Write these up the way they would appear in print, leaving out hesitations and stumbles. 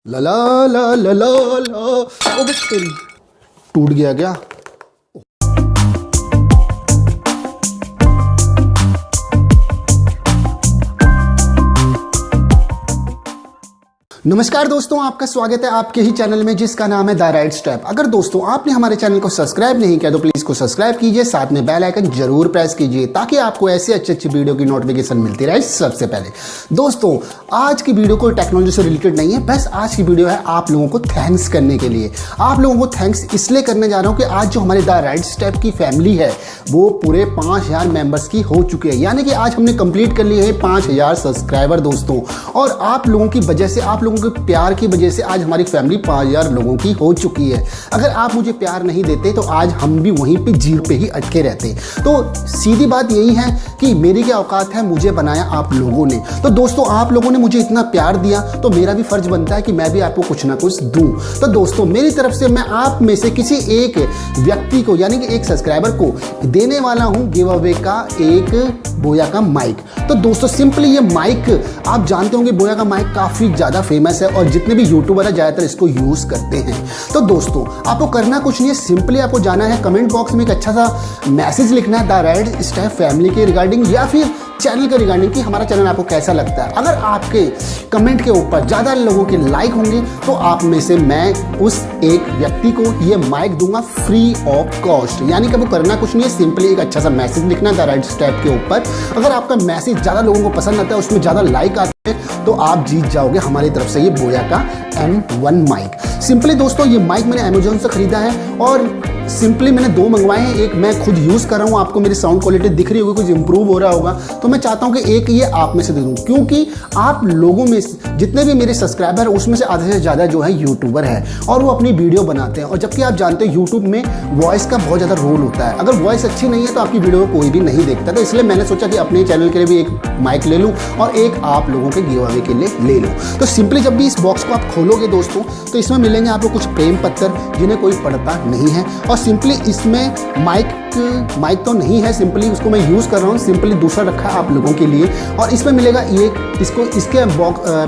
ला ला ला ला ला ला। ओ बस टूट गया क्या? नमस्कार दोस्तों, आपका स्वागत है आपके ही चैनल में जिसका नाम है द राइट स्टेप। अगर दोस्तों आपने हमारे चैनल को सब्सक्राइब नहीं किया तो प्लीज को सब्सक्राइब कीजिए, साथ में बेल आइकन जरूर प्रेस कीजिए ताकि आपको ऐसे अच्छी वीडियो की नोटिफिकेशन मिलती रहे सबसे पहले। दोस्तों आज की वीडियो कोई टेक्नोलॉजी से रिलेटेड नहीं है, बस आज की वीडियो है आप लोगों को थैंक्स करने के लिए। आप लोगों को थैंक्स इसलिए करने जा रहा हूँ कि आज जो हमारे द राइट स्टेप की फैमिली है वो पूरे 5000 मेंबर्स की हो चुकी है, यानी कि आज हमने कंप्लीट कर लिए हैं 5000 सब्सक्राइबर दोस्तों। और आप लोगों की वजह से, आप लोगों के प्यार की वजह से आज हमारी फैमिली 5000 लोगों की हो चुकी है। अगर आप मुझे प्यार नहीं देते तो आज हम भी वहीं पे जीरो पे ही अटके रहते। तो सीधी बात यही है कि मेरी क्या औकात है, मुझे बनाया आप लोगों ने। तो दोस्तों आप लोगों ने मुझे इतना प्यार दिया तो मेरा भी फर्ज बनता है कि मैं भी आपको कुछ ना कुछ दूं। तो दोस्तों मेरी तरफ से मैं आप में से किसी एक व्यक्ति को यानी कि एक सब्सक्राइबर को देने वाला हूं गिव अवे का एक बोया का माइक। तो दोस्तों सिंपली ये माइक आप जानते होंगे, बोया का माइक काफी ज्यादा फेमस है और जितने भी यूट्यूबर है ज्यादातर इसको यूज करते हैं। तो दोस्तों आपको करना कुछ नहीं है, सिंपली आपको जाना है कमेंट बॉक्स में एक अच्छा सा मैसेज लिखना है द राइट स्टेप फैमिली के रिगार्डिंग या फिर चैनल के रिगार्डिंग कि हमारा चैनल आपको कैसा लगता है। अगर आपके कमेंट के ऊपर ज़्यादा लोगों के लाइक होंगे तो आप में से मैं उस एक व्यक्ति को ये माइक दूंगा फ्री ऑफ कॉस्ट। यानी कि वो करना कुछ नहीं है, सिंपली एक अच्छा सा मैसेज लिखना है द राइट स्टेप के ऊपर। अगर आपका मैसेज ज़्यादा लोगों को पसंद आता है, उसमें ज़्यादा लाइक आते हैं, तो आप जीत जाओगे हमारी तरफ से ये बोया का M1 माइक। सिंपली दोस्तों ये माइक मैंने अमेजोन से खरीदा है और सिंपली मैंने 2 मंगवाए हैं। एक मैं खुद यूज़ कर रहा हूँ, आपको मेरी साउंड क्वालिटी दिख रही होगी, कुछ इंप्रूव हो रहा होगा। तो मैं चाहता हूँ कि एक ये आप में से दे दूँ, क्योंकि आप लोगों में जितने भी मेरे सब्सक्राइबर हैं उसमें से आधे से ज़्यादा जो है यूट्यूबर है और वो अपनी वीडियो बनाते हैं। और जबकि आप जानते हैं यूट्यूब में वॉइस का बहुत ज़्यादा रोल होता है। अगर वॉइस अच्छी नहीं है तो आपकी वीडियो को कोई भी नहीं देखता। तो इसलिए मैंने सोचा कि अपने चैनल के लिए भी एक माइक ले लूँ और एक आप लोगों के गिव अवे के लिए ले लूँ। तो सिंपली जब भी इस बॉक्स को आप खोलोगे दोस्तों तो इसमें मिलेंगे आपको कुछ प्रेम पत्र जिन्हें कोई पढ़ता नहीं है। और सिंपली इसमें माइक तो नहीं है, सिंपली उसको मैं यूज़ कर रहा हूँ, सिंपली दूसरा रखा है आप लोगों के लिए। और इसमें मिलेगा इसके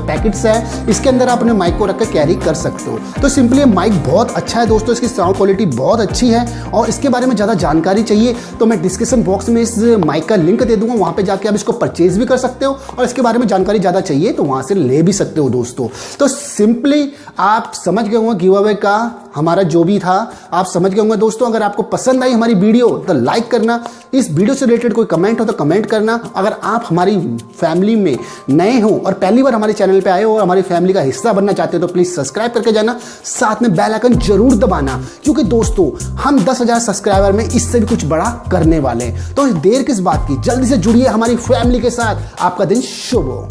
पैकेट्स है, इसके अंदर आप अपने माइक को रख कर कैरी कर सकते हो। तो सिंपली ये माइक बहुत अच्छा है दोस्तों, इसकी साउंड क्वालिटी बहुत अच्छी है। और इसके बारे में ज़्यादा जानकारी चाहिए तो मैं डिस्क्रिप्शन बॉक्स में इस माइक का लिंक दे दूँगा, वहाँ पर जाके आप इसको परचेज भी कर सकते हो और इसके बारे में जानकारी ज़्यादा चाहिए तो वहाँ से ले भी सकते हो दोस्तों। तो सिंपली आप समझ गए होंगे गिव अवे का हमारा जो भी था, आप समझ गए होंगे दोस्तों। अगर आपको पसंद आई हमारी वीडियो तो लाइक करना, इस वीडियो से रिलेटेड कोई कमेंट हो तो कमेंट करना। अगर आप हमारी फैमिली में नए हो और पहली बार हमारे चैनल पे आए हो और हमारी फैमिली का हिस्सा बनना चाहते हो तो प्लीज सब्सक्राइब करके जाना, साथ में बेल आइकन जरूर दबाना, क्योंकि दोस्तों हम 10,000 सब्सक्राइबर में इससे भी कुछ बड़ा करने वाले हैं। तो देर किस बात की, जल्दी से जुड़िए हमारी फैमिली के साथ। आपका दिन शुभ हो।